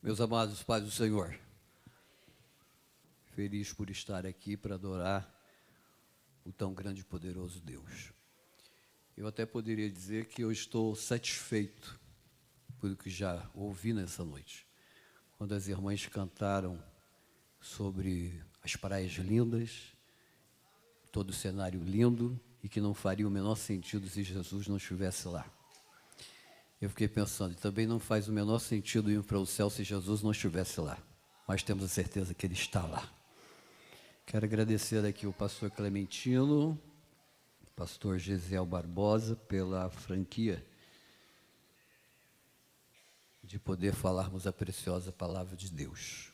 Meus amados pais do Senhor, feliz por estar aqui para adorar o tão grande e poderoso Deus. Eu até poderia dizer que eu estou satisfeito por o que já ouvi nessa noite, quando as irmãs cantaram sobre as praias lindas, todo o cenário lindo e que não faria o menor sentido se Jesus não estivesse lá. Eu fiquei pensando, também não faz o menor sentido ir para o céu se Jesus não estivesse lá, mas temos a certeza que Ele está lá. Quero agradecer aqui o pastor Clementino, pastor Gesiel Barbosa, pela franquia de poder falarmos a preciosa palavra de Deus.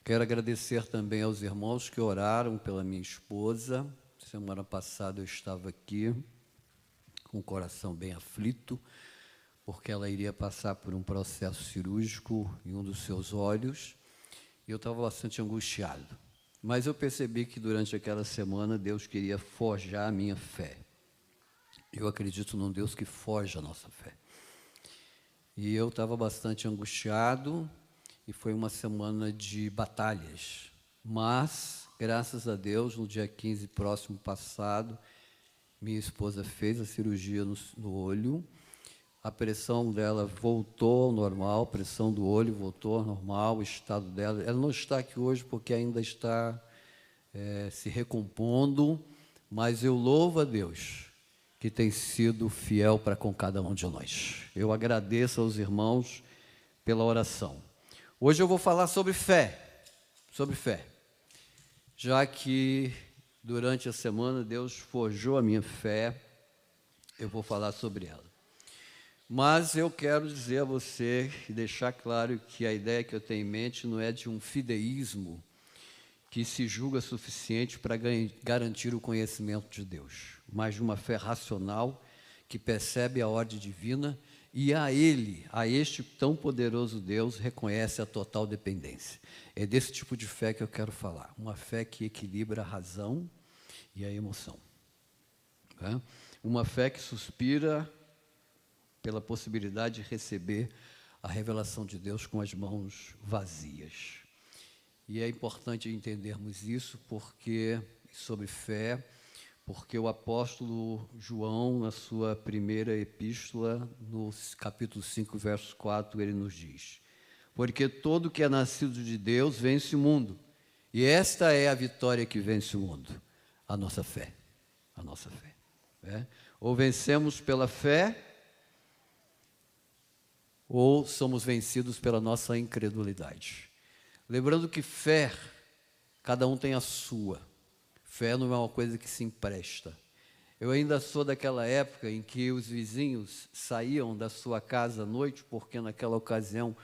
Quero agradecer também aos irmãos que oraram pela minha esposa. Semana passada eu estava aqui com o coração bem aflito, porque ela iria passar por um processo cirúrgico em um dos seus olhos, e eu estava bastante angustiado. Mas eu percebi que durante aquela semana Deus queria forjar a minha fé. Eu acredito num Deus que forja a nossa fé. E eu estava bastante angustiado, e foi uma semana de batalhas. Mas, graças a Deus, no dia 15 próximo passado, minha esposa fez a cirurgia no olho. A pressão dela voltou ao normal, a pressão do olho voltou ao normal, o estado dela. Ela não está aqui hoje porque ainda está se recompondo, mas eu louvo a Deus que tem sido fiel para com cada um de nós. Eu agradeço aos irmãos pela oração. Hoje eu vou falar sobre fé, já que durante a semana Deus forjou a minha fé, eu vou falar sobre ela. Mas eu quero dizer a você e deixar claro que a ideia que eu tenho em mente não é de um fideísmo que se julga suficiente para garantir o conhecimento de Deus, mas de uma fé racional que percebe a ordem divina e a este tão poderoso Deus, reconhece a total dependência. É desse tipo de fé que eu quero falar, uma fé que equilibra a razão e a emoção. Uma fé que suspira pela possibilidade de receber a revelação de Deus com as mãos vazias. E é importante entendermos isso sobre fé, porque o apóstolo João, na sua primeira epístola, no capítulo 5, verso 4, ele nos diz: porque todo que é nascido de Deus vence o mundo, e esta é a vitória que vence o mundo, a nossa fé. Ou vencemos pela fé, ou somos vencidos pela nossa incredulidade. Lembrando que fé, cada um tem a sua. Fé não é uma coisa que se empresta. Eu ainda sou daquela época em que os vizinhos saíam da sua casa à noite, porque naquela ocasião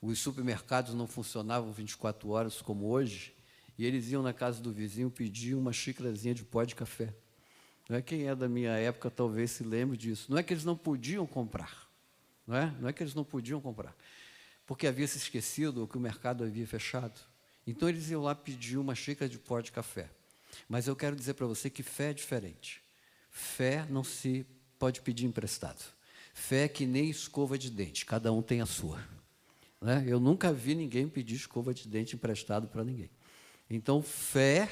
os supermercados não funcionavam 24 horas como hoje, e eles iam na casa do vizinho pedir uma xícarazinha de pó de café. Não é? Quem é da minha época talvez se lembre disso. Não é que eles não podiam comprar. Não é que eles não podiam comprar, porque havia se esquecido ou que o mercado havia fechado. Então eles iam lá pedir uma xícara de pó de café. Mas eu quero dizer para você que fé é diferente. Fé não se pode pedir emprestado. Fé é que nem escova de dente, cada um tem a sua. Eu nunca vi ninguém pedir escova de dente emprestado para ninguém. Então fé,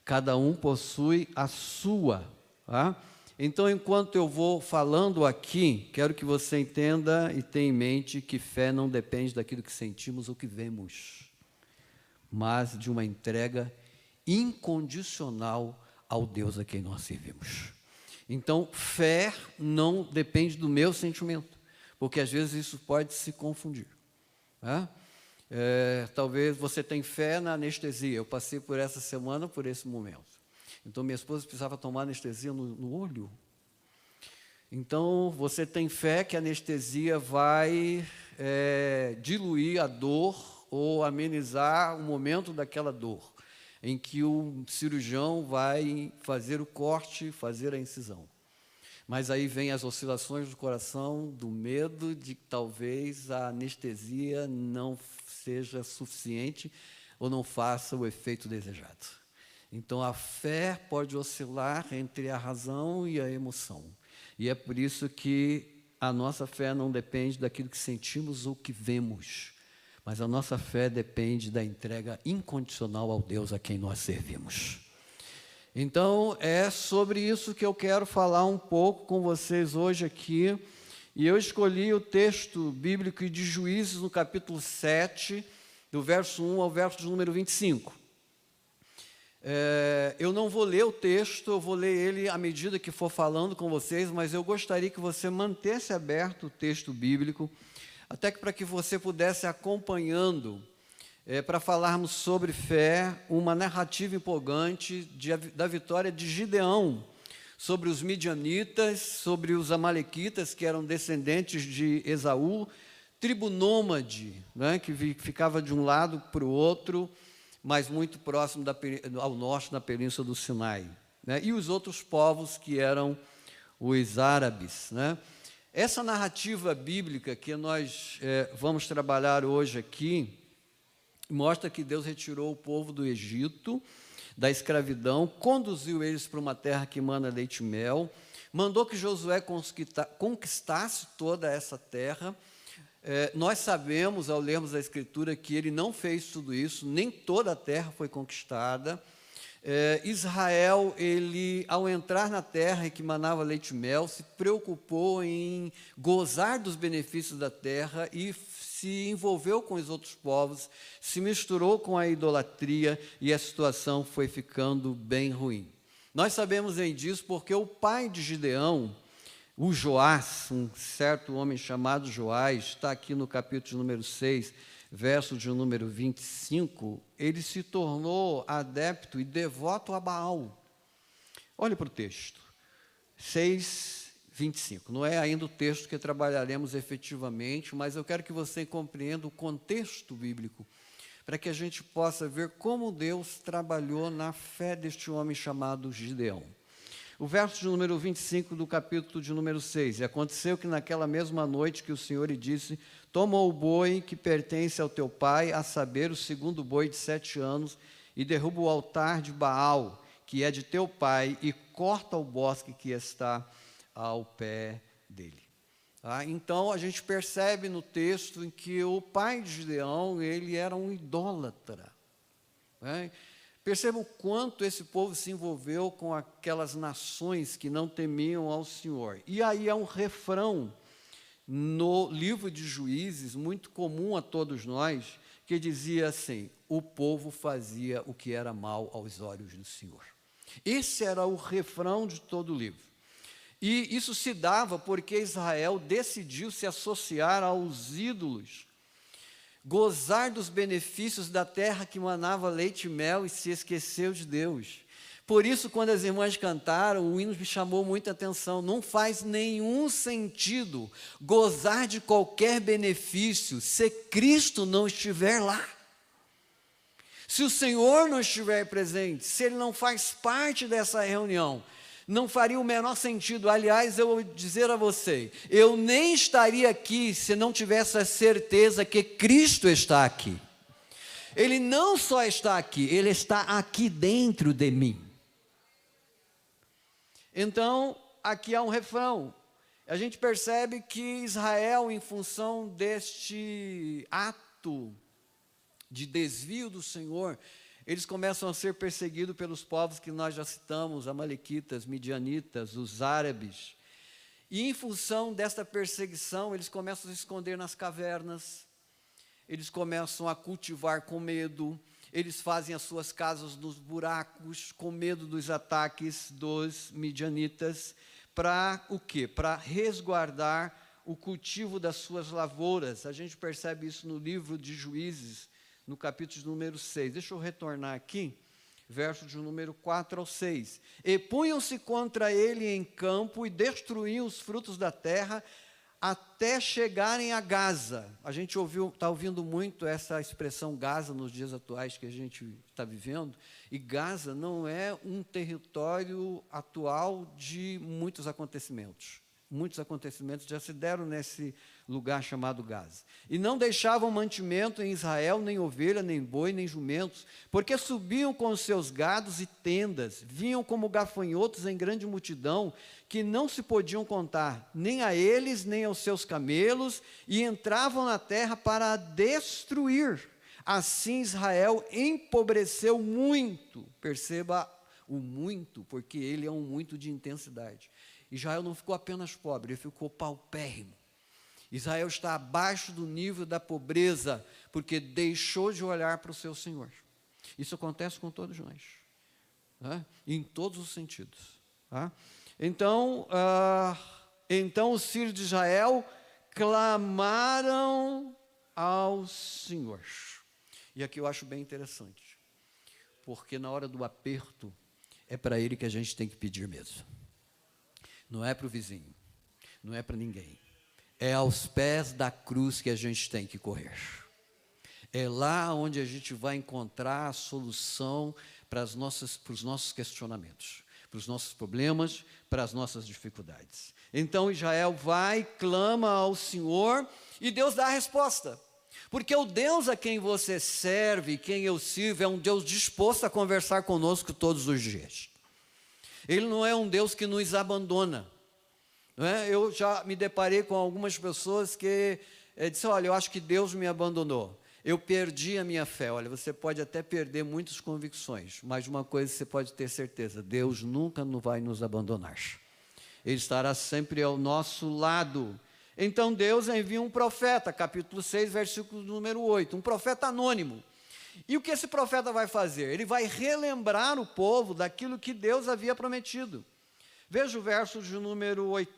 cada um possui a sua. Então, enquanto eu vou falando aqui, quero que você entenda e tenha em mente que fé não depende daquilo que sentimos ou que vemos, mas de uma entrega incondicional ao Deus a quem nós servimos. Então, fé não depende do meu sentimento, porque às vezes isso pode se confundir. Talvez você tenha fé na anestesia. Eu passei por essa semana, por esse momento. Então, minha esposa precisava tomar anestesia no olho. Então, você tem fé que a anestesia vai diluir a dor ou amenizar o momento daquela dor, em que o cirurgião vai fazer o corte, fazer a incisão. Mas aí vem as oscilações do coração, do medo de que talvez a anestesia não seja suficiente ou não faça o efeito desejado. Então, a fé pode oscilar entre a razão e a emoção. E é por isso que a nossa fé não depende daquilo que sentimos ou que vemos, mas a nossa fé depende da entrega incondicional ao Deus a quem nós servimos. Então, é sobre isso que eu quero falar um pouco com vocês hoje aqui. E eu escolhi o texto bíblico de Juízes, no capítulo 7, do verso 1 ao verso de número 25. Eu não vou ler o texto, eu vou ler ele à medida que for falando com vocês, mas eu gostaria que você mantesse aberto o texto bíblico, até que para que você pudesse acompanhando, para falarmos sobre fé, uma narrativa empolgante da vitória de Gideão sobre os midianitas, sobre os amalequitas, que eram descendentes de Esaú, tribo nômade, né, que ficava de um lado para o outro, mas muito próximo ao norte, na península do Sinai, né, e os outros povos que eram os árabes, né. Essa narrativa bíblica que nós vamos trabalhar hoje aqui, mostra que Deus retirou o povo do Egito, da escravidão, conduziu eles para uma terra que mana leite e mel, mandou que Josué conquistasse toda essa terra. Nós sabemos, ao lermos a Escritura, que ele não fez tudo isso, nem toda a terra foi conquistada. Israel, ele, ao entrar na terra que manava leite e mel, se preocupou em gozar dos benefícios da terra e se envolveu com os outros povos, se misturou com a idolatria e a situação foi ficando bem ruim. Nós sabemos disso porque o pai de Gideão, o Joás, um certo homem chamado Joás, está aqui no capítulo número 6, verso de número 25, ele se tornou adepto e devoto a Baal. Olhe para o texto, 6:25. Não é ainda o texto que trabalharemos efetivamente, mas eu quero que você compreenda o contexto bíblico, para que a gente possa ver como Deus trabalhou na fé deste homem chamado Gideão. O verso de número 25 do capítulo de número 6. E aconteceu que naquela mesma noite que o Senhor lhe disse: toma o boi que pertence ao teu pai, a saber, o segundo boi de 7 anos, e derruba o altar de Baal, que é de teu pai, e corta o bosque que está ao pé dele. Então, a gente percebe no texto em que o pai de Gideão, ele era um idólatra, né? Percebam o quanto esse povo se envolveu com aquelas nações que não temiam ao Senhor. E aí há um refrão no livro de Juízes, muito comum a todos nós, que dizia assim: o povo fazia o que era mal aos olhos do Senhor. Esse era o refrão de todo o livro. E isso se dava porque Israel decidiu se associar aos ídolos, gozar dos benefícios da terra que manava leite e mel, e se esqueceu de Deus. Por isso, quando as irmãs cantaram, o hino me chamou muita atenção. Não faz nenhum sentido gozar de qualquer benefício se Cristo não estiver lá. Se o Senhor não estiver presente, se Ele não faz parte dessa reunião, não faria o menor sentido. Aliás, eu vou dizer a você, eu nem estaria aqui se não tivesse a certeza que Cristo está aqui. Ele não só está aqui, Ele está aqui dentro de mim. Então, aqui há um refrão. A gente percebe que Israel, em função deste ato de desvio do Senhor, eles começam a ser perseguidos pelos povos que nós já citamos, amalequitas, midianitas, os árabes. E em função desta perseguição, eles começam a se esconder nas cavernas, eles começam a cultivar com medo, eles fazem as suas casas nos buracos, com medo dos ataques dos midianitas, para o quê? Para resguardar o cultivo das suas lavouras. A gente percebe isso no livro de Juízes, no capítulo de número 6. Deixa eu retornar aqui, verso de número 4 ao 6. E punham-se contra ele em campo e destruíam os frutos da terra até chegarem a Gaza. A gente está ouvindo muito essa expressão Gaza nos dias atuais que a gente está vivendo, e Gaza não é um território atual de muitos acontecimentos. Muitos acontecimentos já se deram nesse lugar chamado Gaza. E não deixavam mantimento em Israel, nem ovelha, nem boi, nem jumentos, porque subiam com os seus gados e tendas, vinham como gafanhotos em grande multidão, que não se podiam contar, nem a eles, nem aos seus camelos, e entravam na terra para a destruir. Assim Israel empobreceu muito. Perceba o muito, porque ele é um muito de intensidade. Israel não ficou apenas pobre, ele ficou paupérrimo. Israel está abaixo do nível da pobreza, porque deixou de olhar para o seu Senhor. Isso acontece com todos nós, né? Em todos os sentidos. Tá? Então os filhos de Israel clamaram ao Senhor. E aqui eu acho bem interessante, porque na hora do aperto, é para Ele que a gente tem que pedir mesmo. Não é para o vizinho, não é para ninguém. É aos pés da cruz que a gente tem que correr. É lá onde a gente vai encontrar a solução para os nossos questionamentos, para os nossos problemas, para as nossas dificuldades. Então Israel vai, clama ao Senhor e Deus dá a resposta. Porque o Deus a quem você serve, quem eu sirvo, é um Deus disposto a conversar conosco todos os dias. Ele não é um Deus que nos abandona. Não é? Eu já me deparei com algumas pessoas que disseram, olha, eu acho que Deus me abandonou. Eu perdi a minha fé. Olha, você pode até perder muitas convicções, mas uma coisa você pode ter certeza, Deus nunca vai nos abandonar. Ele estará sempre ao nosso lado. Então Deus envia um profeta, capítulo 6, versículo número 8, um profeta anônimo. E o que esse profeta vai fazer? Ele vai relembrar o povo daquilo que Deus havia prometido. Veja o verso de número 8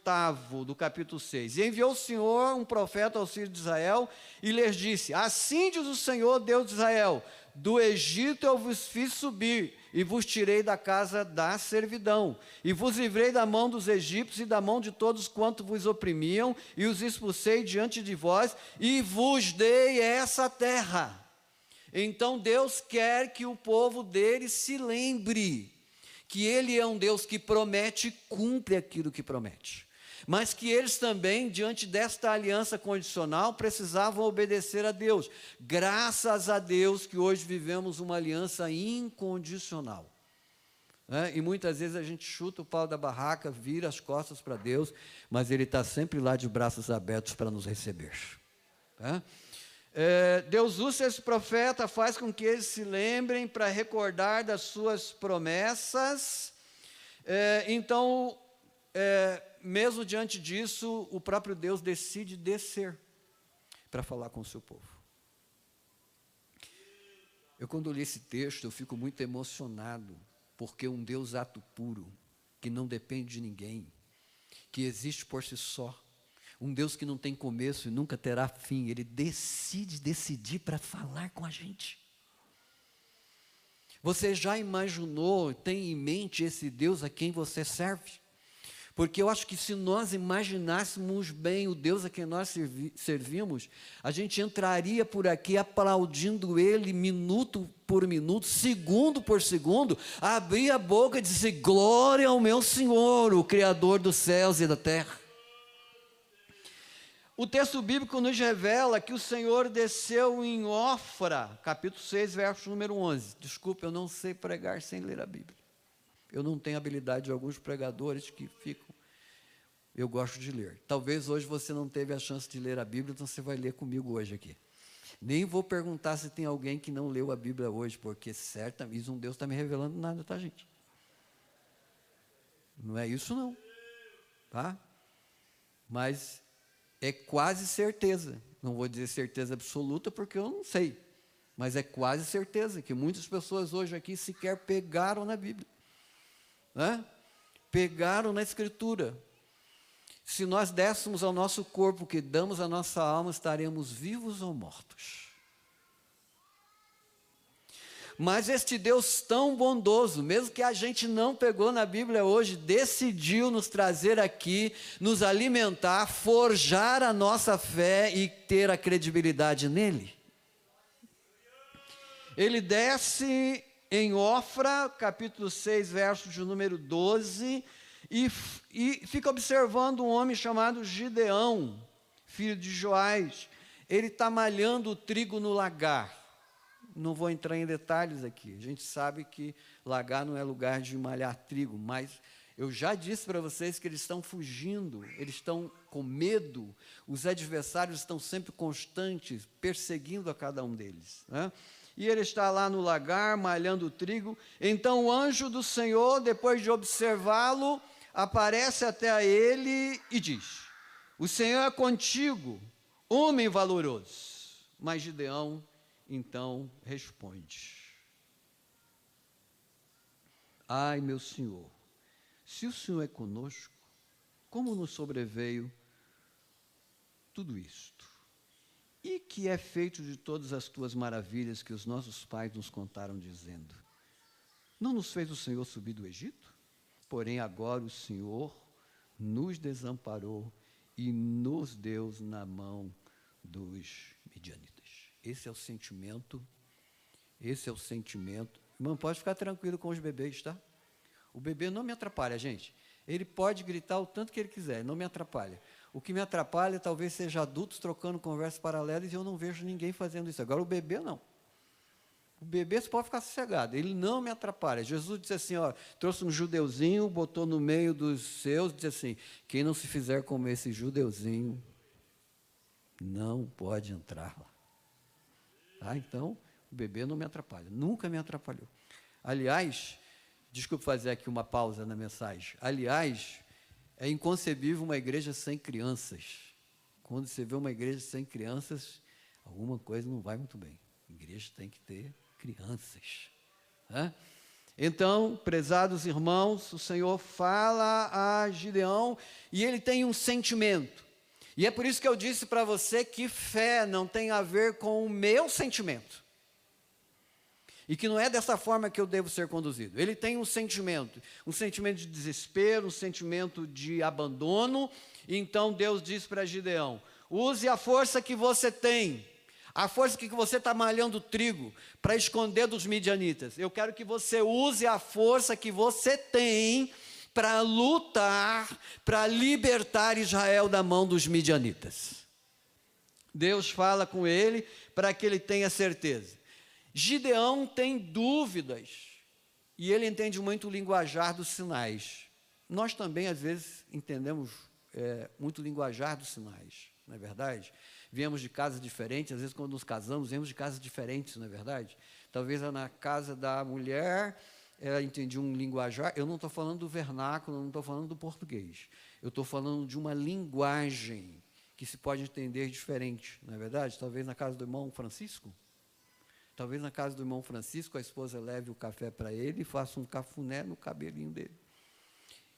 do capítulo 6. E enviou o Senhor um profeta aos filhos de Israel e lhes disse, assim diz o Senhor, Deus de Israel, do Egito eu vos fiz subir e vos tirei da casa da servidão e vos livrei da mão dos egípcios e da mão de todos quanto vos oprimiam e os expulsei diante de vós e vos dei essa terra. Então Deus quer que o povo dele se lembre que Ele é um Deus que promete e cumpre aquilo que promete. Mas que eles também, diante desta aliança condicional, precisavam obedecer a Deus. Graças a Deus que hoje vivemos uma aliança incondicional. E muitas vezes a gente chuta o pau da barraca, vira as costas para Deus, mas Ele está sempre lá de braços abertos para nos receber. Deus usa esse profeta, faz com que eles se lembrem para recordar das suas promessas. Mesmo diante disso, o próprio Deus decide descer para falar com o seu povo. Eu, quando li esse texto, eu fico muito emocionado, porque um Deus ato puro, que não depende de ninguém, que existe por si só, um Deus que não tem começo e nunca terá fim, Ele decidir para falar com a gente. Você já imaginou, tem em mente esse Deus a quem você serve? Porque eu acho que se nós imaginássemos bem o Deus a quem nós servimos, a gente entraria por aqui aplaudindo Ele minuto por minuto, segundo por segundo, abrir a boca e dizer, glória ao meu Senhor, o Criador dos céus e da terra. O texto bíblico nos revela que o Senhor desceu em Ofra, capítulo 6, verso número 11. Desculpe, eu não sei pregar sem ler a Bíblia. Eu não tenho habilidade de alguns pregadores que ficam. Eu gosto de ler. Talvez hoje você não teve a chance de ler a Bíblia, então você vai ler comigo hoje aqui. Nem vou perguntar se tem alguém que não leu a Bíblia hoje, porque certamente um Deus está me revelando nada, tá, gente? Não é isso não, tá? Mas é quase certeza, não vou dizer certeza absoluta porque eu não sei, mas é quase certeza que muitas pessoas hoje aqui sequer pegaram na Bíblia, pegaram na Escritura. Se nós dessemos ao nosso corpo o que damos à nossa alma, estaremos vivos ou mortos. Mas este Deus tão bondoso, mesmo que a gente não pegou na Bíblia hoje, decidiu nos trazer aqui, nos alimentar, forjar a nossa fé e ter a credibilidade nele. Ele desce em Ofra, capítulo 6, verso de número 12, e fica observando um homem chamado Gideão, filho de Joás. Ele está malhando o trigo no lagar. Não vou entrar em detalhes aqui. A gente sabe que lagar não é lugar de malhar trigo, mas eu já disse para vocês que eles estão fugindo, eles estão com medo, os adversários estão sempre constantes, perseguindo a cada um deles, né? E ele está lá no lagar, malhando o trigo. Então o anjo do Senhor, depois de observá-lo, aparece até a ele e diz: o Senhor é contigo, homem valoroso. Mas Gideão então responde: ai, meu Senhor, se o Senhor é conosco, como nos sobreveio tudo isto? E que é feito de todas as tuas maravilhas que os nossos pais nos contaram, dizendo: não nos fez o Senhor subir do Egito? Porém agora o Senhor nos desamparou e nos deu na mão dos midianitas. Esse é o sentimento, Irmão, pode ficar tranquilo com os bebês, tá? O bebê não me atrapalha, gente. Ele pode gritar o tanto que ele quiser, não me atrapalha. O que me atrapalha talvez seja adultos trocando conversas paralelas e eu não vejo ninguém fazendo isso. Agora o bebê não. O bebê você pode ficar sossegado, ele não me atrapalha. Jesus disse assim, ó, trouxe um judeuzinho, botou no meio dos seus, disse assim: quem não se fizer como esse judeuzinho, não pode entrar lá. Tá? Então, o bebê não me atrapalha, nunca me atrapalhou. Aliás, desculpe fazer aqui uma pausa na mensagem. Aliás, é inconcebível uma igreja sem crianças. Quando você vê uma igreja sem crianças, alguma coisa não vai muito bem. A igreja tem que ter crianças. Né? Então, prezados irmãos, o Senhor fala a Gideão e ele tem um sentimento. E é por isso que eu disse para você que fé não tem a ver com o meu sentimento. E que não é dessa forma que eu devo ser conduzido. Ele tem um sentimento de desespero, um sentimento de abandono. E então Deus diz para Gideão: use a força que você tem, a força que você está malhando trigo para esconder dos midianitas. Eu quero que você use a força que você tem para lutar, para libertar Israel da mão dos midianitas. Deus fala com ele para que ele tenha certeza. Gideão tem dúvidas, e ele entende muito o linguajar dos sinais. Nós também, às vezes, entendemos muito o linguajar dos sinais, não é verdade? Viemos de casas diferentes, às vezes, quando nos casamos, viemos de casas diferentes, não é verdade? Talvez na casa da mulher, ela entendia um linguajar. Eu não estou falando do vernáculo, não estou falando do português. Eu estou falando de uma linguagem que se pode entender diferente, não é verdade? Talvez na casa do irmão Francisco. Talvez na casa do irmão Francisco, a esposa leve o café para ele e faça um cafuné no cabelinho dele.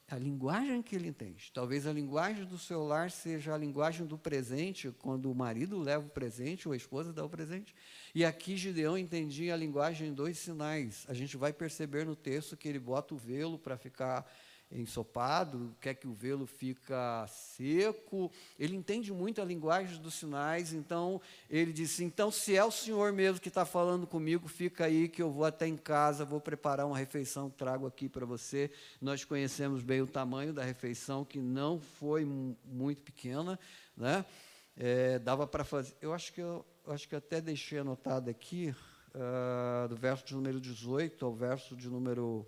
A linguagem que ele entende. Talvez a linguagem do seu lar seja a linguagem do presente, quando o marido leva o presente ou a esposa dá o presente. E aqui Gideão entendia a linguagem dos sinais. A gente vai perceber no texto que ele bota o velo para ficar ensopado, quer que o velo fica seco. Ele entende muito a linguagem dos sinais. Então ele disse: então, se é o Senhor mesmo que está falando comigo, fica aí que eu vou até em casa, vou preparar uma refeição, trago aqui para você. Nós conhecemos bem o tamanho da refeição, que não foi muito pequena, né? Dava para fazer. Eu acho que até deixei anotado aqui, do verso de número 18 ao verso de número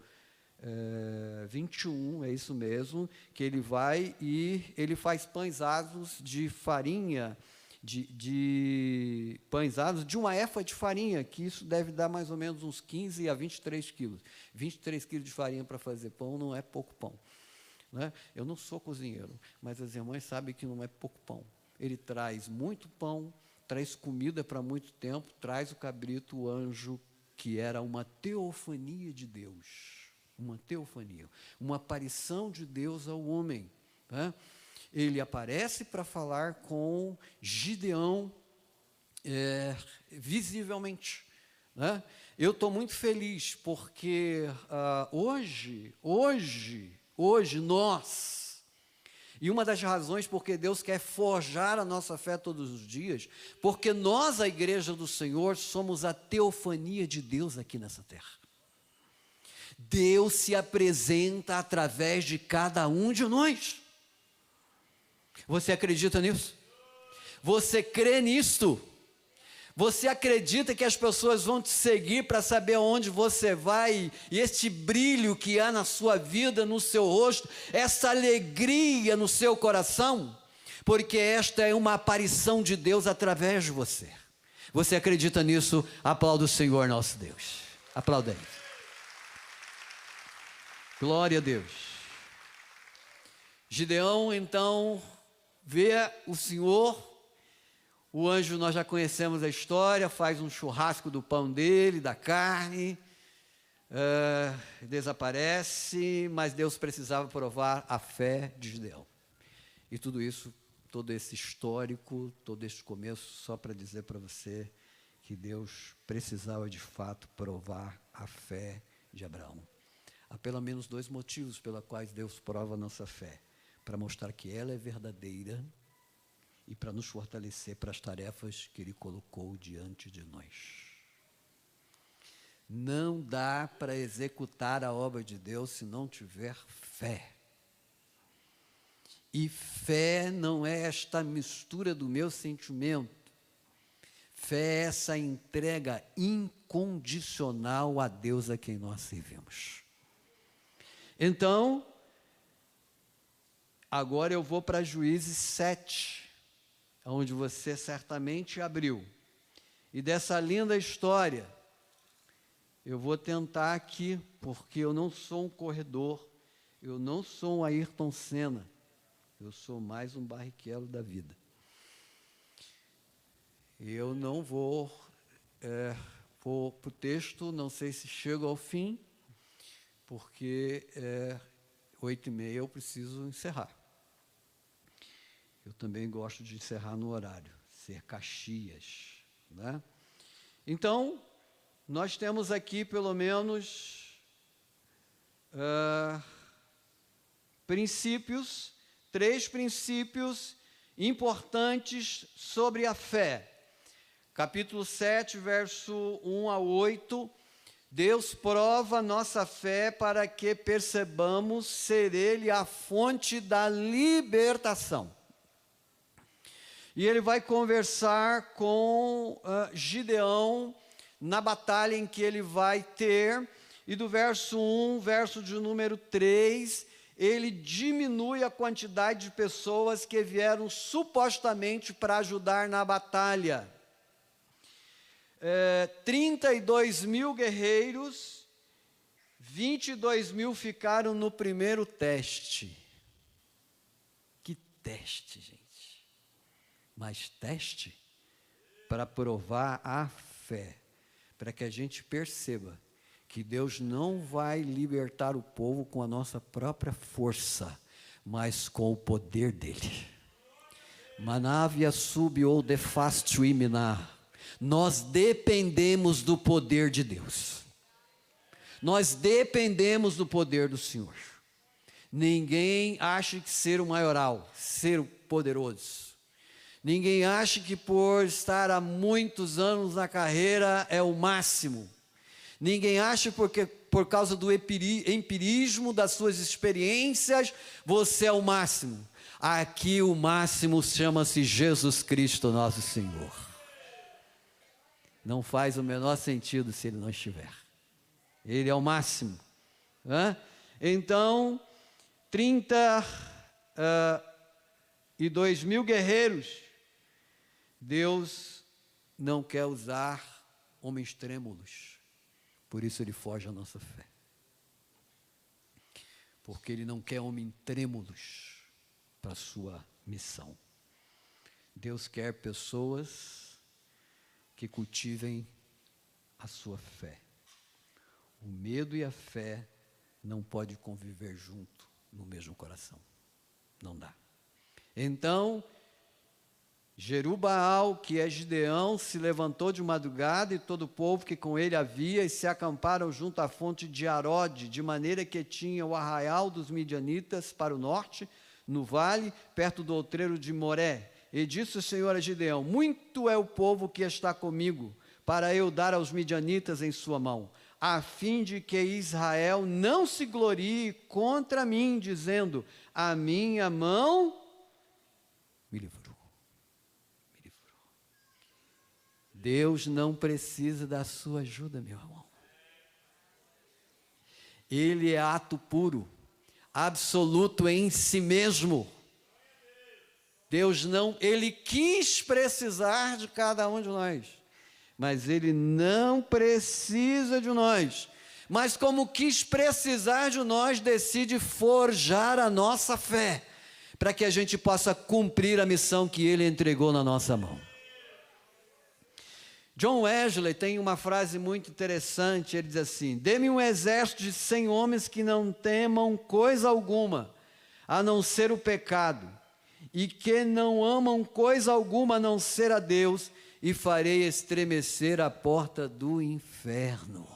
21, é isso mesmo, que ele vai e ele faz pães asmos de farinha, de pães asmos de uma efa de farinha, que isso deve dar mais ou menos uns 15 a 23 quilos. 23 quilos de farinha para fazer pão não é pouco pão, né? Eu não sou cozinheiro, mas as irmãs sabem que não é pouco pão. Ele traz muito pão, traz comida para muito tempo, traz o cabrito, o anjo, que era uma teofania de Deus. Uma teofania, uma aparição de Deus ao homem. Né? Ele aparece para falar com Gideão visivelmente. Né? Eu estou muito feliz porque hoje nós, e uma das razões porque Deus quer forjar a nossa fé todos os dias, porque nós, a igreja do Senhor, somos a teofania de Deus aqui nessa terra. Deus se apresenta através de cada um de nós. Você acredita nisso? Você crê nisto? Você acredita que as pessoas vão te seguir para saber aonde você vai, e este brilho que há na sua vida, no seu rosto, essa alegria no seu coração? Porque esta é uma aparição de Deus através de você. Você acredita nisso? Aplauda o Senhor nosso Deus. Aplauda Ele. Glória a Deus. Gideão então vê o Senhor. O anjo, nós já conhecemos a história, faz um churrasco do pão dele, da carne, desaparece, mas Deus precisava provar a fé de Gideão. E tudo isso, todo esse histórico, todo esse começo, só para dizer para você que Deus precisava de fato provar a fé de Abraão. Há pelo menos 2 motivos pelos quais Deus prova a nossa fé: para mostrar que ela é verdadeira e para nos fortalecer para as tarefas que Ele colocou diante de nós. Não dá para executar a obra de Deus se não tiver fé. E fé não é esta mistura do meu sentimento. Fé é essa entrega incondicional a Deus a quem nós servimos. Então, agora eu vou para Juízes 7, onde você certamente abriu. E dessa linda história, eu vou tentar aqui, porque eu não sou um corredor, eu não sou um Ayrton Senna, eu sou mais um Barrichello da vida. Eu não vou para o texto, não sei se chego ao fim, porque 8h30 eu preciso encerrar. Eu também gosto de encerrar no horário, ser Caxias, né? Então, nós temos aqui pelo menos princípios, 3 princípios importantes sobre a fé. Capítulo 7, verso 1 a 8, Deus prova a nossa fé para que percebamos ser Ele a fonte da libertação. E ele vai conversar com Gideão na batalha em que ele vai ter, e do verso 1, verso de número 3, ele diminui a quantidade de pessoas que vieram supostamente para ajudar na batalha. 32 mil guerreiros, 22 mil ficaram no primeiro teste. Que teste, gente! Mas teste para provar a fé, para que a gente perceba que Deus não vai libertar o povo com a nossa própria força, mas com o poder dele. Manavia sub ou defastu iminar. Nós dependemos do poder de Deus. Nós dependemos do poder do Senhor. Ninguém acha que ser o maioral, ser o poderoso. Ninguém acha que por estar há muitos anos na carreira é o máximo. Ninguém acha porque por causa do empirismo das suas experiências, você é o máximo. Aqui o máximo chama-se Jesus Cristo, nosso Senhor. Não faz o menor sentido se Ele não estiver. Ele é o máximo. Então, 32 mil guerreiros, Deus não quer usar homens trêmulos, por isso Ele foge à nossa fé. Porque Ele não quer homens trêmulos para a sua missão. Deus quer pessoas que cultivem a sua fé. O medo e a fé não podem conviver junto no mesmo coração. Não dá. Então, Jerubaal, que é Gideão, se levantou de madrugada, e todo o povo que com ele havia, e se acamparam junto à fonte de Arode, de maneira que tinha o arraial dos midianitas para o norte, no vale, perto do outreiro de Moré. E disse o Senhor a Gideão: muito é o povo que está comigo, para eu dar aos midianitas em sua mão. a fim de que Israel não se glorie contra mim, dizendo: a minha mão me livrou. Me livrou. Deus não precisa da sua ajuda, meu irmão. Ele é ato puro, absoluto em si mesmo. Deus não, Ele quis precisar de cada um de nós, mas Ele não precisa de nós. Mas como quis precisar de nós, decide forjar a nossa fé, para que a gente possa cumprir a missão que Ele entregou na nossa mão. John Wesley tem uma frase muito interessante, ele diz assim: dê-me um exército de 100 homens que não temam coisa alguma, a não ser o pecado, e que não amam coisa alguma a não ser a Deus, e farei estremecer a porta do inferno.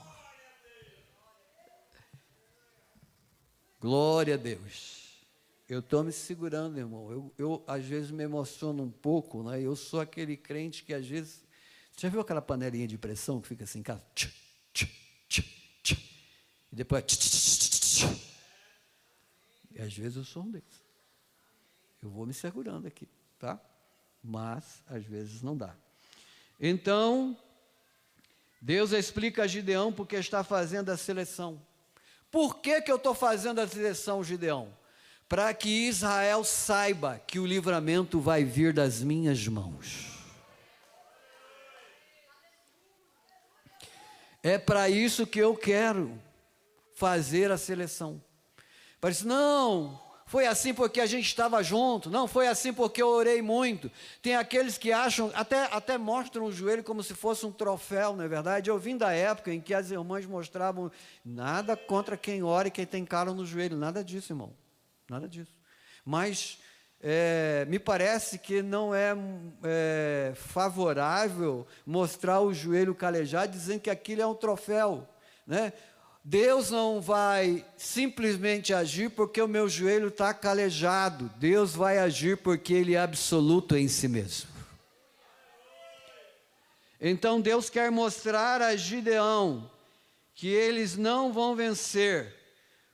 Glória a Deus. Eu estou me segurando, irmão. Eu às vezes me emociono um pouco, né? Eu sou aquele crente que às vezes... Você já viu aquela panelinha de pressão que fica assim, cara? E depois... E às vezes eu sou um desses. Eu vou me segurando aqui, tá? Mas às vezes não dá. Então, Deus explica a Gideão porque está fazendo a seleção. Por que eu estou fazendo a seleção, Gideão? Para que Israel saiba que o livramento vai vir das minhas mãos. É para isso que eu quero fazer a seleção. Parece, não, foi assim porque a gente estava junto, não, foi assim porque eu orei muito. Tem aqueles que acham, até mostram o joelho como se fosse um troféu, não é verdade? Eu vim da época em que as irmãs mostravam, nada contra quem ora e quem tem calo no joelho, nada disso, irmão, nada disso. Mas me parece que não é favorável mostrar o joelho calejado, dizendo que aquilo é um troféu, né? Deus não vai simplesmente agir porque o meu joelho está calejado. Deus vai agir porque Ele é absoluto em si mesmo. Então Deus quer mostrar a Gideão que eles não vão vencer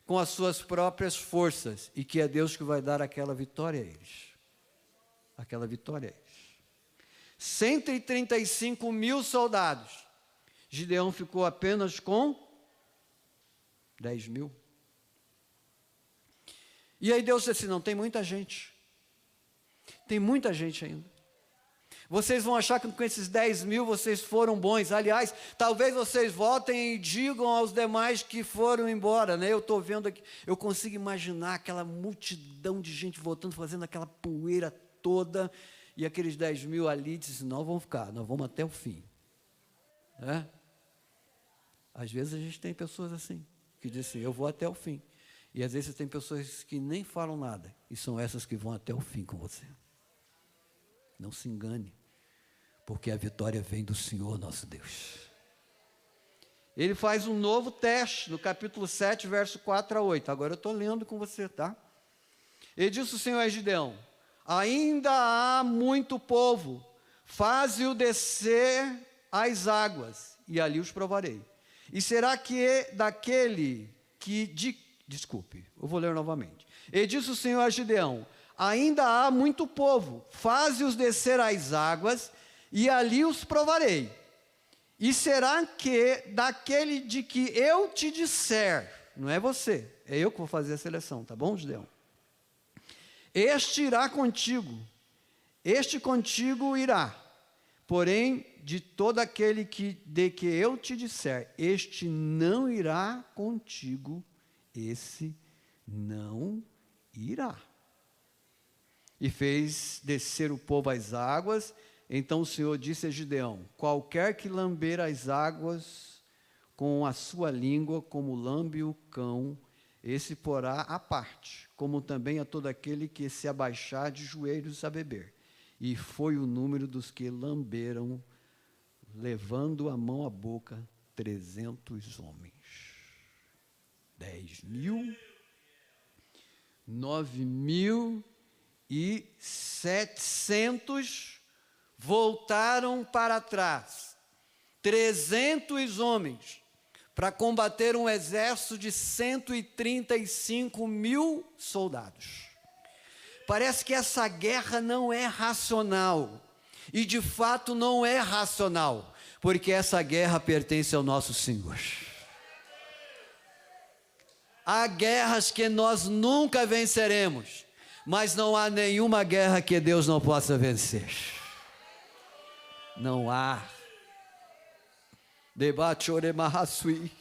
com as suas próprias forças e que é Deus que vai dar aquela vitória a eles. Aquela vitória a eles. 135 mil soldados. Gideão ficou apenas com 10 mil. E aí Deus disse assim, não, tem muita gente. Tem muita gente ainda. Vocês vão achar que com esses 10 mil vocês foram bons. Aliás, talvez vocês voltem e digam aos demais que foram embora, né? Eu estou vendo aqui, eu consigo imaginar aquela multidão de gente voltando, fazendo aquela poeira toda, e aqueles 10 mil ali dizem, não, vamos ficar, nós vamos até o fim. Né? Às vezes a gente tem pessoas assim, que dizem, eu vou até o fim. E às vezes tem pessoas que nem falam nada, e são essas que vão até o fim com você. Não se engane, porque a vitória vem do Senhor nosso Deus. Ele faz um novo teste, no capítulo 7, verso 4 a 8. Agora eu estou lendo com você, tá? Ele disse o Senhor a Gideão, ainda há muito povo, faze-o descer às águas, e ali os provarei. E será que daquele que... Desculpe, eu vou ler novamente. E disse o Senhor a Gideão, ainda há muito povo, faze-os descer às águas, e ali os provarei. E será que daquele de que eu te disser, não é você, é eu que vou fazer a seleção, tá bom, Gideão? Este irá contigo, este contigo irá, porém, de todo aquele de que eu te disser, este não irá contigo, esse não irá. E fez descer o povo às águas. Então o Senhor disse a Gideão, qualquer que lamber as águas com a sua língua, como lambe o cão, esse porá à parte, como também a todo aquele que se abaixar de joelhos a beber. E foi o número dos que lamberam, levando a mão à boca, 300 homens. 10 mil, 9.700 voltaram para trás. 300 homens para combater um exército de 135 mil soldados. Parece que essa guerra não é racional, e de fato não é racional, porque essa guerra pertence ao nosso Senhor. Há guerras que nós nunca venceremos, mas não há nenhuma guerra que Deus não possa vencer. Não há. Debate oremahasui.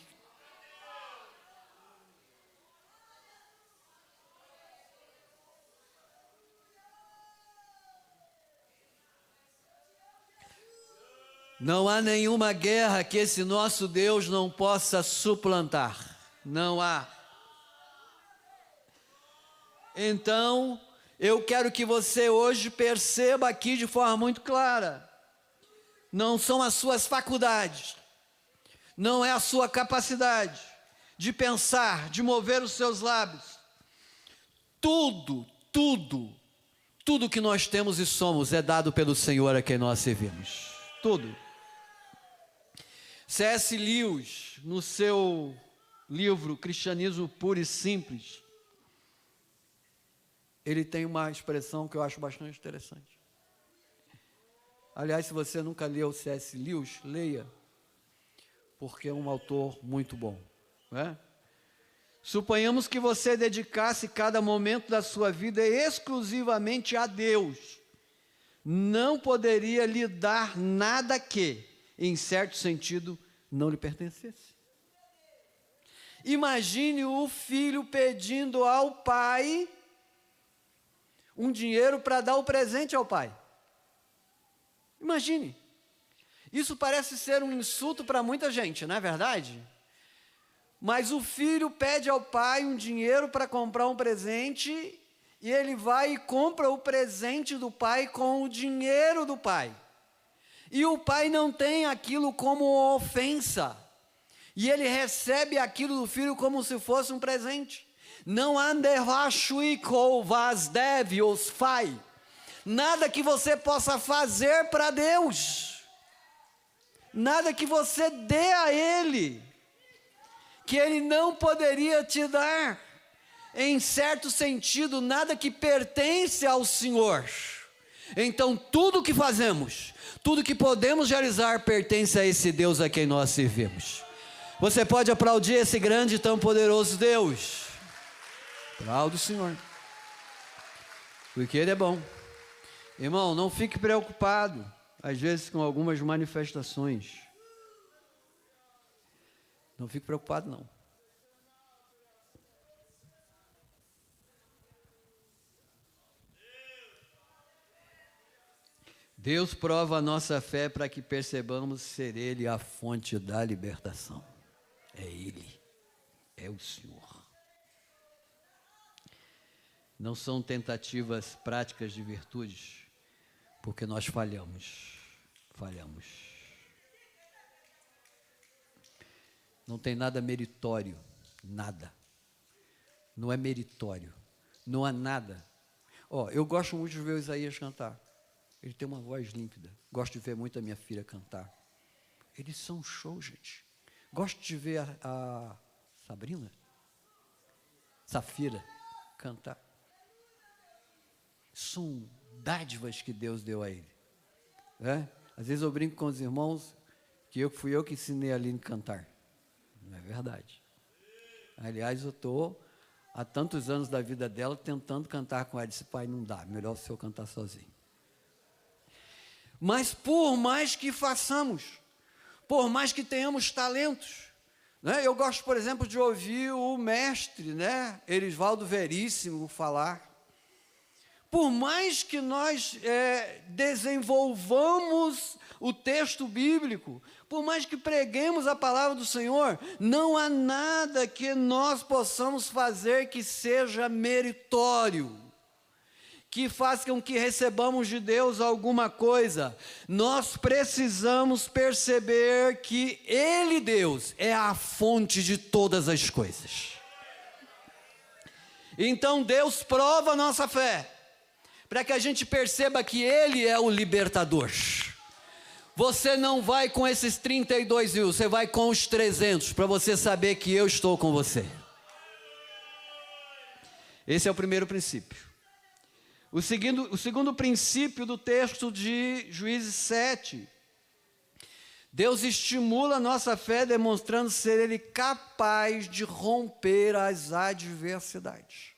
Não há nenhuma guerra que esse nosso Deus não possa suplantar. Não há. Então, eu quero que você hoje perceba aqui de forma muito clara. Não são as suas faculdades, não é a sua capacidade de pensar, de mover os seus lábios. Tudo que nós temos e somos é dado pelo Senhor a quem nós servimos. Tudo. C.S. Lewis, no seu livro Cristianismo Puro e Simples, ele tem uma expressão que eu acho bastante interessante. Aliás, se você nunca leu C.S. Lewis, leia, porque é um autor muito bom, não é? Suponhamos que você dedicasse cada momento da sua vida exclusivamente a Deus. Não poderia lhe dar nada que, em certo sentido, não lhe pertencesse. Imagine o filho pedindo ao pai um dinheiro para dar o presente ao pai. Imagine. Isso parece ser um insulto para muita gente, não é verdade? Mas o filho pede ao pai um dinheiro para comprar um presente, e ele vai e compra o presente do pai com o dinheiro do pai. E o pai não tem aquilo como ofensa, e ele recebe aquilo do filho como se fosse um presente. Não andervashuiko vasdev os fai. Nada que você possa fazer para Deus, nada que você dê a Ele, que Ele não poderia te dar. Em certo sentido, nada que pertence ao Senhor. Então tudo que fazemos, tudo que podemos realizar, pertence a esse Deus a quem nós servimos. Você pode aplaudir esse grande e tão poderoso Deus. Aplaude o Senhor, porque Ele é bom. Irmão, não fique preocupado, às vezes, com algumas manifestações. Não fique preocupado, não. Deus prova a nossa fé para que percebamos ser Ele a fonte da libertação. É Ele, é o Senhor. Não são tentativas práticas de virtudes, porque nós falhamos. Não tem nada meritório, nada. Não é meritório, não há nada. Eu gosto muito de ver o Isaías cantar. Ele tem uma voz límpida. Gosto de ver muito a minha filha cantar. Eles são um show, gente. Gosto de ver a Sabrina, Safira, cantar. São dádivas que Deus deu a ele. Às vezes eu brinco com os irmãos que fui eu que ensinei a Aline a cantar. Não é verdade. Aliás, eu estou há tantos anos da vida dela tentando cantar com ela. Disse, pai, não dá, melhor se eu cantar sozinho. Mas por mais que façamos, por mais que tenhamos talentos, eu gosto, por exemplo, de ouvir o mestre, Erisvaldo Veríssimo falar. Por mais que nós desenvolvamos o texto bíblico, por mais que preguemos a palavra do Senhor, não há nada que nós possamos fazer que seja meritório, que faça com que recebamos de Deus alguma coisa. Nós precisamos perceber que Ele, Deus, é a fonte de todas as coisas. Então Deus prova a nossa fé, para que a gente perceba que Ele é o libertador. Você não vai com esses 32 mil, você vai com os 300, para você saber que eu estou com você. Esse é o primeiro princípio. O segundo princípio do texto de Juízes 7. Deus estimula a nossa fé demonstrando ser Ele capaz de romper as adversidades.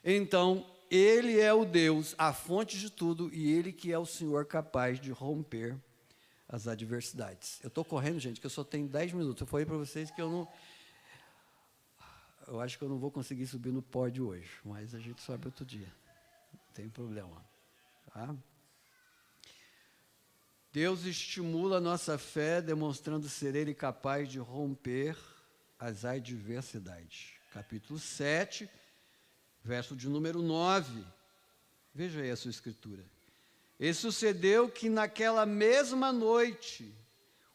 Então, Ele é o Deus, a fonte de tudo, e Ele que é o Senhor capaz de romper as adversidades. Eu estou correndo, gente, que eu só tenho 10 minutos. Eu falei para vocês que eu acho que eu não vou conseguir subir no pódio hoje, mas a gente sobe outro dia. Não tem problema. Tá? Deus estimula a nossa fé, demonstrando ser Ele capaz de romper as adversidades. Capítulo 7, verso de número 9. Veja aí a sua escritura. E sucedeu que naquela mesma noite,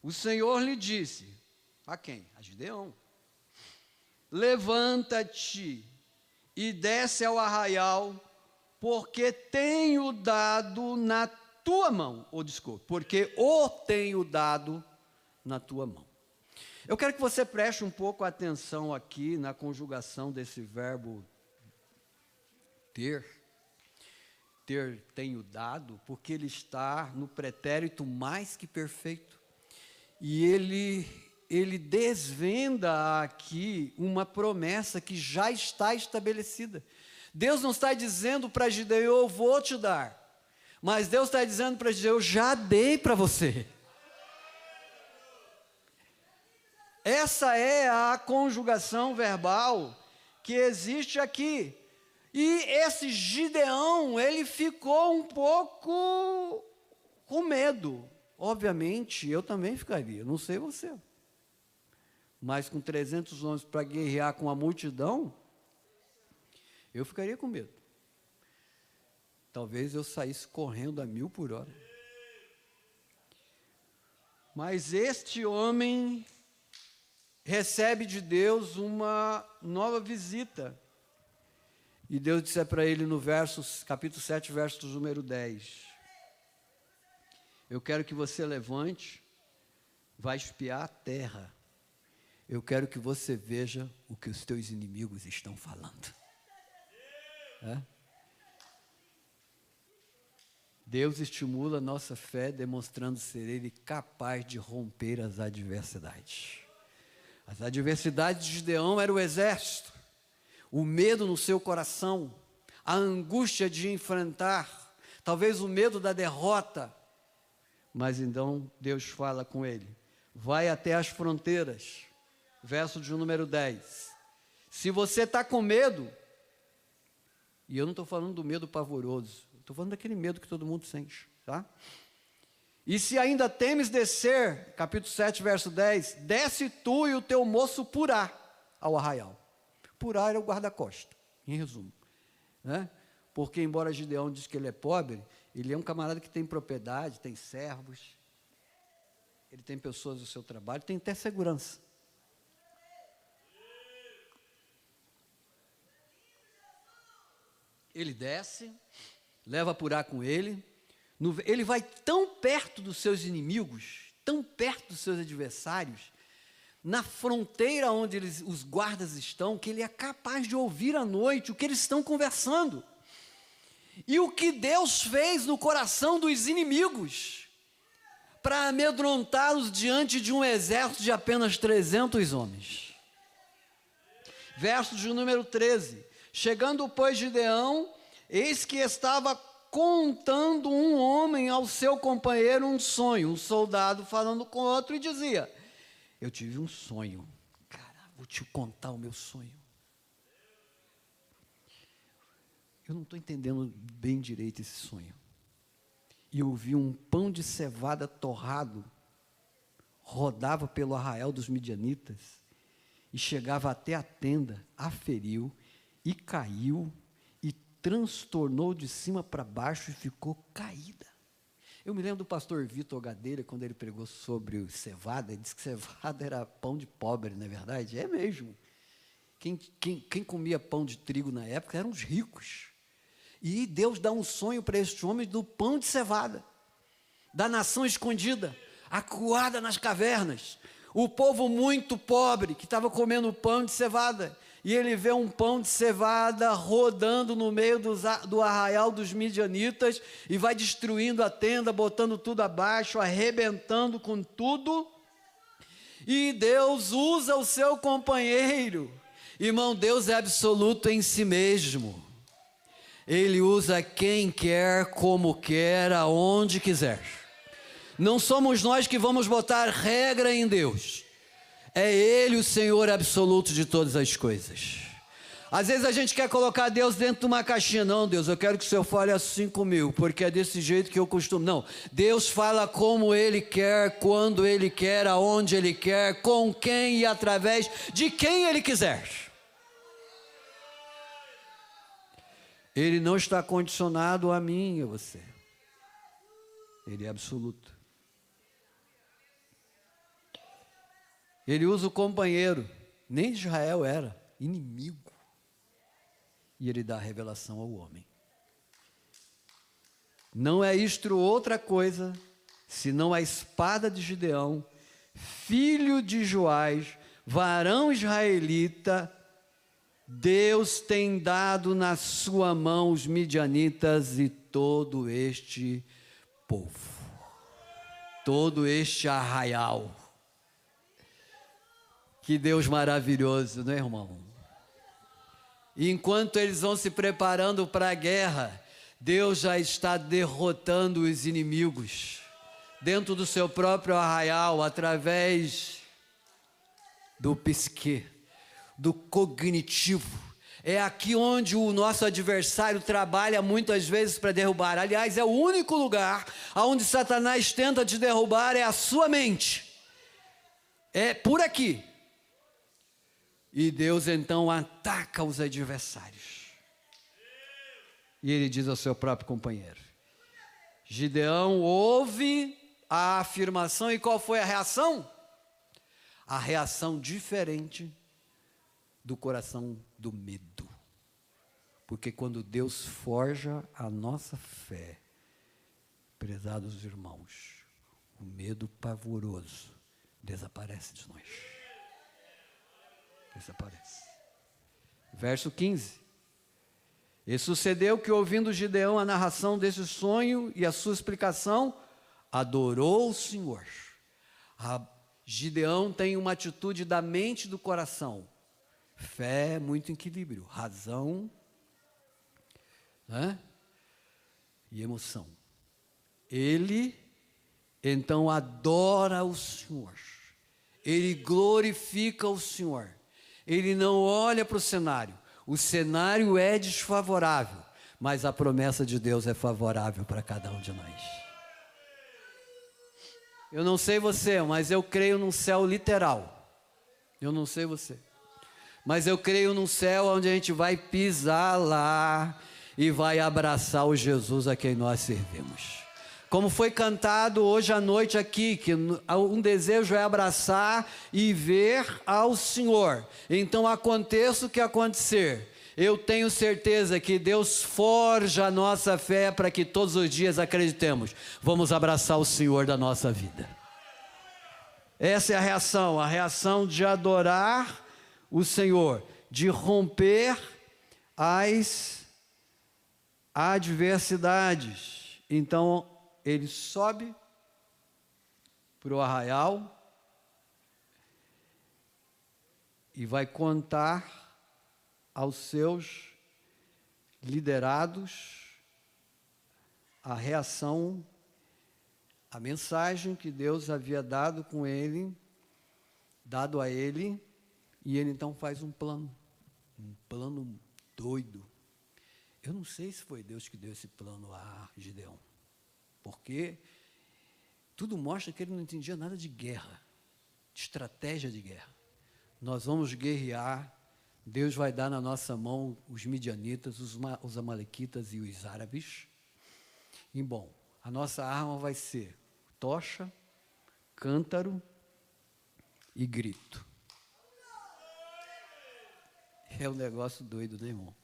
o Senhor lhe disse, a quem? A Gideão. Levanta-te e desce ao arraial, porque tenho dado na tua mão, porque o tenho dado na tua mão. Eu quero que você preste um pouco atenção aqui na conjugação desse verbo ter tenho dado, porque ele está no pretérito mais que perfeito. E ele desvenda aqui uma promessa que já está estabelecida. Deus não está dizendo para Gideão, eu vou te dar. Mas Deus está dizendo para Gideão, eu já dei para você. Essa é a conjugação verbal que existe aqui. E esse Gideão, ele ficou um pouco com medo. Obviamente, eu também ficaria, não sei você. Mas com 300 homens para guerrear com a multidão, eu ficaria com medo. Talvez eu saísse correndo a 1000 por hora. Mas este homem recebe de Deus uma nova visita. E Deus disse para ele no capítulo 7, verso número 10. Eu quero que você levante, vai espiar a terra. Eu quero que você veja o que os teus inimigos estão falando. É? Deus estimula a nossa fé, demonstrando ser Ele capaz de romper as adversidades. As adversidades de Gideão eram o exército, o medo no seu coração, a angústia de enfrentar, talvez o medo da derrota. Mas então Deus fala com ele, vai até as fronteiras, verso de número 10. Se você está com medo, e eu não estou falando do medo pavoroso, estou falando daquele medo que todo mundo sente, tá? E se ainda temes descer, capítulo 7, verso 10, desce tu e o teu moço Purá ao arraial. Purá era o guarda-costa, em resumo, né? Porque embora Gideão diz que ele é pobre, ele é um camarada que tem propriedade, tem servos, ele tem pessoas do seu trabalho, tem até segurança. Ele desce, leva Purá com ele, ele vai tão perto dos seus inimigos, tão perto dos seus adversários, na fronteira onde os guardas estão, que ele é capaz de ouvir à noite o que eles estão conversando. E o que Deus fez no coração dos inimigos, para amedrontá-los diante de um exército de apenas 300 homens. Verso de número 13. Chegando, pois, Gideão, eis que estava contando um homem ao seu companheiro um sonho, um soldado falando com outro e dizia, eu tive um sonho, cara, vou te contar o meu sonho. Eu não estou entendendo bem direito esse sonho. E eu vi um pão de cevada torrado, rodava pelo arraial dos midianitas, e chegava até a tenda, aferiu, e caiu, transtornou de cima para baixo e ficou caída. Eu me lembro do pastor Vitor Gadeira, quando ele pregou sobre cevada, ele disse que cevada era pão de pobre, não é verdade? É mesmo. Quem comia pão de trigo na época eram os ricos. E Deus dá um sonho para este homem do pão de cevada. da nação escondida, acuada nas cavernas. O povo muito pobre que estava comendo pão de cevada. E ele vê um pão de cevada rodando no meio do arraial dos midianitas e vai destruindo a tenda, botando tudo abaixo, arrebentando com tudo. E Deus usa o seu companheiro. Irmão, Deus é absoluto em si mesmo. Ele usa quem quer, como quer, aonde quiser. Não somos nós que vamos botar regra em Deus. É Ele o Senhor absoluto de todas as coisas. Às vezes a gente quer colocar Deus dentro de uma caixinha. Não, Deus, eu quero que o Senhor fale assim comigo, porque é desse jeito que eu costumo. Não, Deus fala como Ele quer, quando Ele quer, aonde Ele quer, com quem e através de quem Ele quiser. Ele não está condicionado a mim e a você. Ele é absoluto. Ele usa o companheiro. Nem Israel era inimigo. E ele dá a revelação ao homem. Não é isto outra coisa, senão a espada de Gideão, filho de Joás, varão israelita. Deus tem dado na sua mão os midianitas e todo este povo, todo este arraial. Que Deus maravilhoso, não é, irmão? E enquanto eles vão se preparando para a guerra, Deus já está derrotando os inimigos dentro do seu próprio arraial, através do psique, do cognitivo. É aqui onde o nosso adversário trabalha muitas vezes para derrubar. Aliás, é o único lugar onde Satanás tenta te derrubar, é a sua mente. É por aqui. E Deus então ataca os adversários. E ele diz ao seu próprio companheiro. Gideão ouve a afirmação, e qual foi a reação? A reação diferente do coração do medo. Porque quando Deus forja a nossa fé, prezados irmãos, o medo pavoroso desaparece de nós. Desaparece. Verso 15. E sucedeu que, ouvindo Gideão a narração desse sonho e a sua explicação, adorou o Senhor. Gideão tem uma atitude da mente e do coração. Fé, muito equilíbrio, razão, né? E emoção. Ele então adora o Senhor. Ele glorifica o Senhor. Ele não olha para o cenário. O cenário é desfavorável, mas a promessa de Deus é favorável para cada um de nós. Eu não sei você, mas eu creio num céu literal. Eu não sei você, mas eu creio num céu onde a gente vai pisar lá e vai abraçar o Jesus a quem nós servimos. Como foi cantado hoje à noite aqui, que um desejo é abraçar e ver ao Senhor. Então aconteça o que acontecer, eu tenho certeza que Deus forja a nossa fé para que todos os dias acreditemos. Vamos abraçar o Senhor da nossa vida. Essa é a reação de adorar o Senhor, de romper as adversidades. Então, ele sobe para o arraial e vai contar aos seus liderados a reação, a mensagem que Deus havia dado a ele, e ele então faz um plano doido. Eu não sei se foi Deus que deu esse plano a Gideão, porque tudo mostra que ele não entendia nada de guerra, de estratégia de guerra. Nós vamos guerrear, Deus vai dar na nossa mão os midianitas, os amalequitas e os árabes. E bom, a nossa arma vai ser tocha, cântaro e grito. É um negócio doido, né, irmão?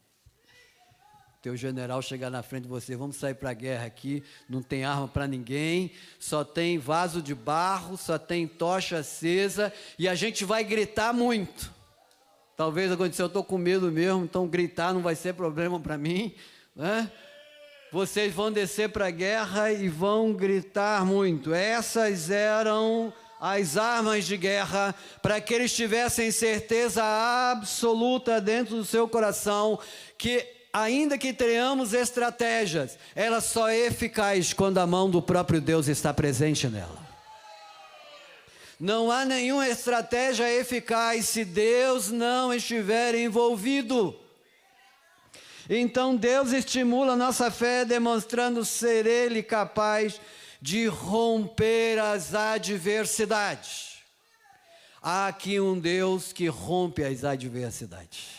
Teu general chegar na frente de você, vamos sair para a guerra aqui, não tem arma para ninguém, só tem vaso de barro, só tem tocha acesa, e a gente vai gritar muito. Talvez aconteceu, eu estou com medo mesmo, então gritar não vai ser problema para mim, né? Vocês vão descer para a guerra e vão gritar muito. Essas eram as armas de guerra, para que eles tivessem certeza absoluta dentro do seu coração, que ainda que tenhamos estratégias, ela só é eficaz quando a mão do próprio Deus está presente nela. Não há nenhuma estratégia eficaz se Deus não estiver envolvido. Então Deus estimula a nossa fé, demonstrando ser Ele capaz de romper as adversidades. Há aqui um Deus que rompe as adversidades.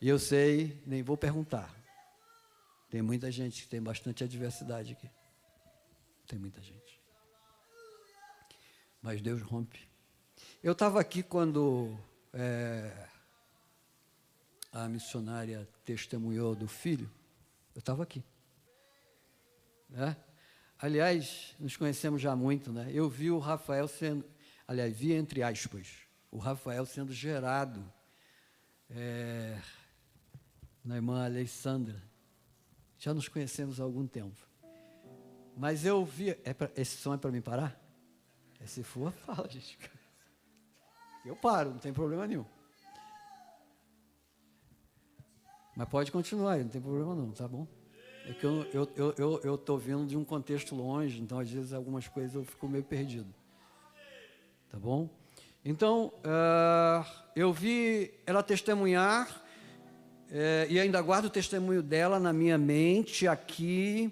E eu sei, nem vou perguntar. Tem muita gente que tem bastante adversidade aqui. Tem muita gente. Mas Deus rompe. Eu estava aqui quando a missionária testemunhou do filho. Eu estava aqui. Né? Aliás, nos conhecemos já muito, né? Eu vi o Rafael sendo, aliás, vi entre aspas, o Rafael sendo gerado na irmã Alessandra. Já nos conhecemos há algum tempo. Mas eu vi, esse som é para mim parar? Se for, fala, gente. Eu paro, não tem problema nenhum. Mas pode continuar, não tem problema não, tá bom? É que eu estou vindo de um contexto longe, então às vezes algumas coisas eu fico meio perdido. Tá bom? Então, eu vi ela testemunhar, e ainda guardo o testemunho dela na minha mente aqui,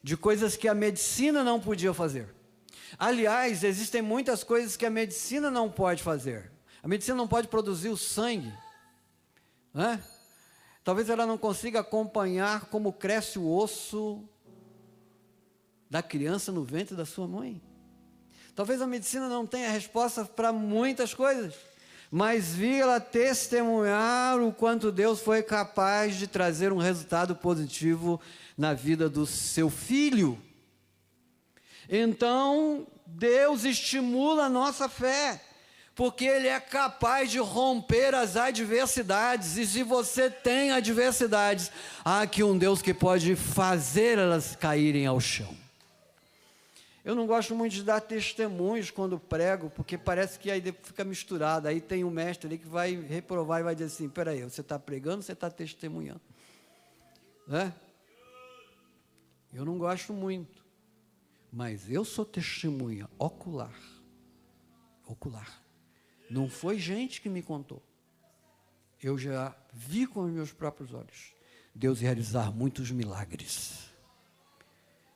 de coisas que a medicina não podia fazer. Aliás, existem muitas coisas que a medicina não pode fazer. A medicina não pode produzir o sangue, né? Talvez ela não consiga acompanhar como cresce o osso da criança no ventre da sua mãe. Talvez a medicina não tenha resposta para muitas coisas, mas vi ela testemunhar o quanto Deus foi capaz de trazer um resultado positivo na vida do seu filho. Então, Deus estimula a nossa fé, porque Ele é capaz de romper as adversidades, e se você tem adversidades, há aqui um Deus que pode fazer elas caírem ao chão. Eu não gosto muito de dar testemunhos quando prego, porque parece que aí fica misturado, aí tem um mestre ali que vai reprovar e vai dizer assim, peraí, você está pregando, você está testemunhando, né? Eu não gosto muito, mas eu sou testemunha ocular. Não foi gente que me contou. Eu já vi com os meus próprios olhos Deus realizar muitos milagres.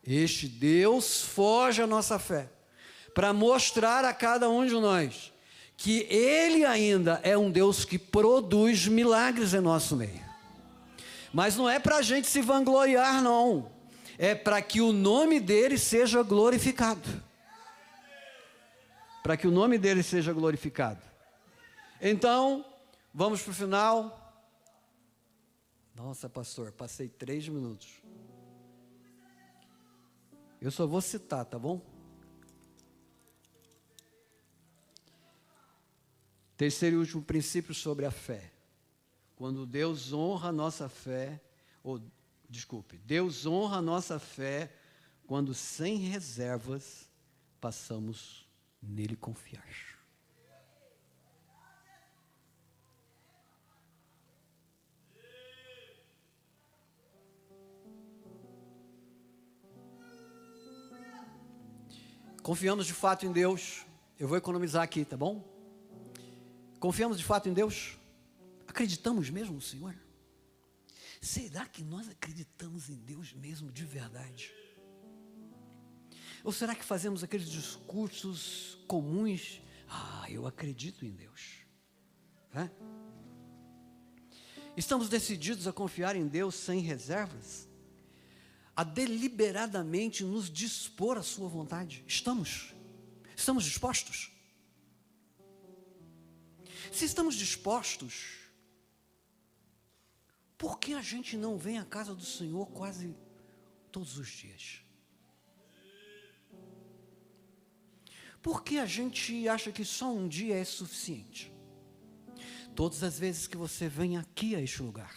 Este Deus foge à nossa fé para mostrar a cada um de nós que Ele ainda é um Deus que produz milagres em nosso meio. Mas não é para a gente se vangloriar, não. É para que o nome dEle seja glorificado. Para que o nome dEle seja glorificado. Então, vamos para o final. Nossa, pastor, passei 3 minutos. Eu só vou citar, tá bom? Terceiro e último princípio sobre a fé. Quando Deus honra a nossa fé, Deus honra a nossa fé quando sem reservas passamos nele confiar. Confiamos de fato em Deus. Eu vou economizar aqui, tá bom? Confiamos de fato em Deus? Acreditamos mesmo no Senhor? Será que nós acreditamos em Deus mesmo de verdade? Ou será que fazemos aqueles discursos comuns? Eu acredito em Deus. Estamos decididos a confiar em Deus sem reservas? A deliberadamente nos dispor à sua vontade? Estamos dispostos? Se estamos dispostos, Por que a gente não vem à casa do Senhor quase todos os dias? Por que a gente acha que só um dia é suficiente? Todas as vezes que você vem aqui a este lugar,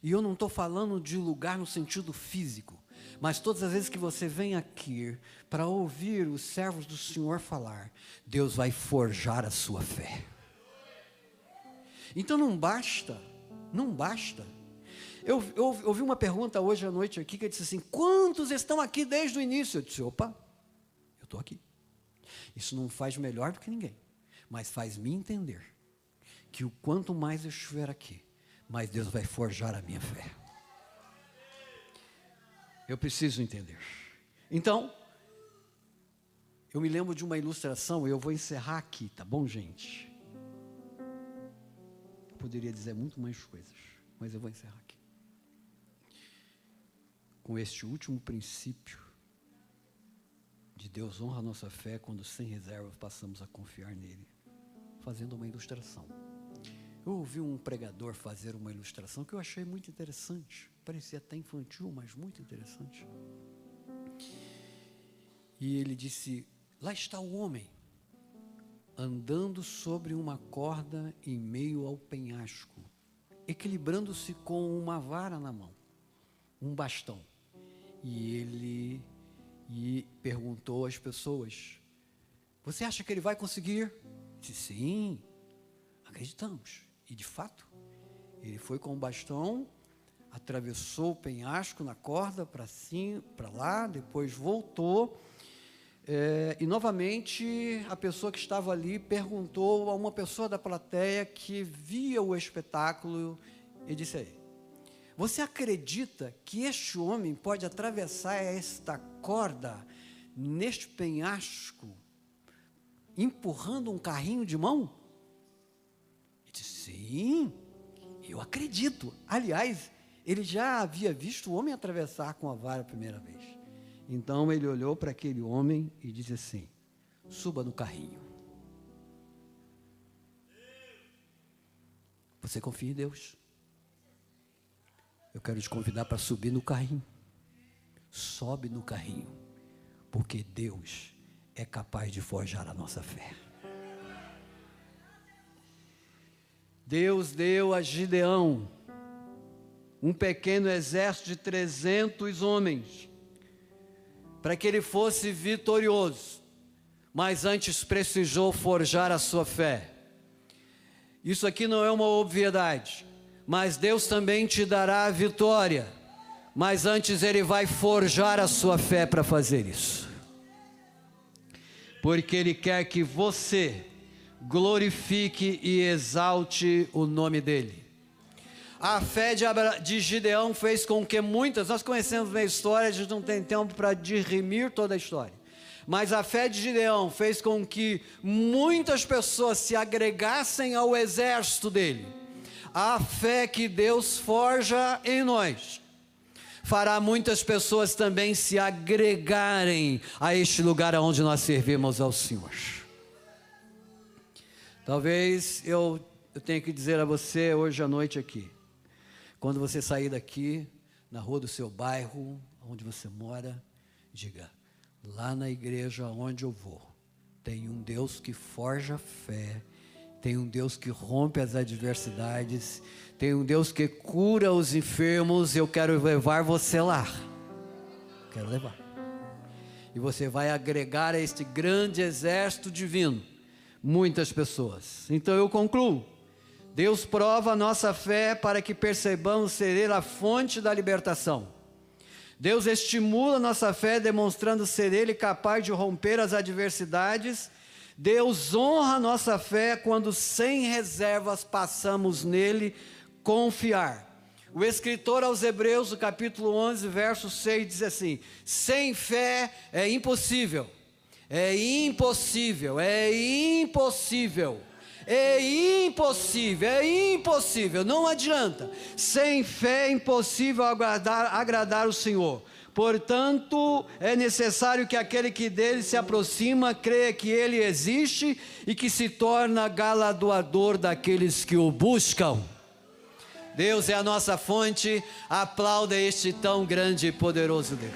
e eu não estou falando de lugar no sentido físico, mas todas as vezes que você vem aqui para ouvir os servos do Senhor falar, Deus vai forjar a sua fé. Então não basta. Eu ouvi uma pergunta hoje à noite aqui, que disse assim: quantos estão aqui desde o início? Eu disse: opa, eu estou aqui. Isso não faz melhor do que ninguém, mas faz me entender que o quanto mais eu estiver aqui, mais Deus vai forjar a minha fé. Eu preciso entender. Então, eu me lembro de uma ilustração, e eu vou encerrar aqui, tá bom, gente? Eu poderia dizer muito mais coisas, mas eu vou encerrar aqui. Com este último princípio, de Deus honra a nossa fé quando sem reservas passamos a confiar nele, fazendo uma ilustração. Eu ouvi um pregador fazer uma ilustração que eu achei muito interessante, parecia até infantil, mas muito interessante. E ele disse: lá está o homem, andando sobre uma corda em meio ao penhasco, equilibrando-se com uma vara na mão, um bastão. E ele perguntou às pessoas: você acha que ele vai conseguir? Disse: sim, acreditamos. E de fato, ele foi com o bastão, atravessou o penhasco na corda para cima, para lá, depois voltou. E novamente a pessoa que estava ali perguntou a uma pessoa da plateia que via o espetáculo e disse a ele: você acredita que este homem pode atravessar esta corda neste penhasco empurrando um carrinho de mão? Ele disse: sim, eu acredito. Aliás, ele já havia visto o homem atravessar com a vara a primeira vez. Então ele olhou para aquele homem e disse assim: suba no carrinho. Você confia em Deus? Eu quero te convidar para subir no carrinho. Sobe no carrinho, porque Deus é capaz de forjar a nossa fé. Deus deu a Gideão um pequeno exército de 300 homens, para que ele fosse vitorioso, mas antes precisou forjar a sua fé. Isso aqui não é uma obviedade, mas Deus também te dará a vitória, mas antes Ele vai forjar a sua fé para fazer isso, porque Ele quer que você glorifique e exalte o nome dEle. A fé de Gideão fez com que muitas, nós conhecemos a história, a gente não tem tempo para dirimir toda a história, mas a fé de Gideão fez com que muitas pessoas se agregassem ao exército dele. A fé que Deus forja em nós fará muitas pessoas também se agregarem a este lugar onde nós servimos ao Senhor. Talvez eu tenha que dizer a você hoje à noite aqui, quando você sair daqui, na rua do seu bairro, onde você mora, diga: lá na igreja onde eu vou, tem um Deus que forja fé, tem um Deus que rompe as adversidades, tem um Deus que cura os enfermos. Eu quero levar você lá, quero levar, e você vai agregar a este grande exército divino muitas pessoas. Então eu concluo: Deus prova a nossa fé para que percebamos ser Ele a fonte da libertação. Deus estimula a nossa fé demonstrando ser Ele capaz de romper as adversidades. Deus honra a nossa fé quando sem reservas passamos nele confiar. O escritor aos Hebreus, no capítulo 11, verso 6, diz assim: sem fé é impossível, é impossível, é impossível, é impossível, é impossível, não adianta. Sem fé é impossível agradar o Senhor. Portanto, é necessário que aquele que dele se aproxima creia que ele existe e que se torna galardoador daqueles que o buscam. Deus é a nossa fonte, aplauda este tão grande e poderoso Deus.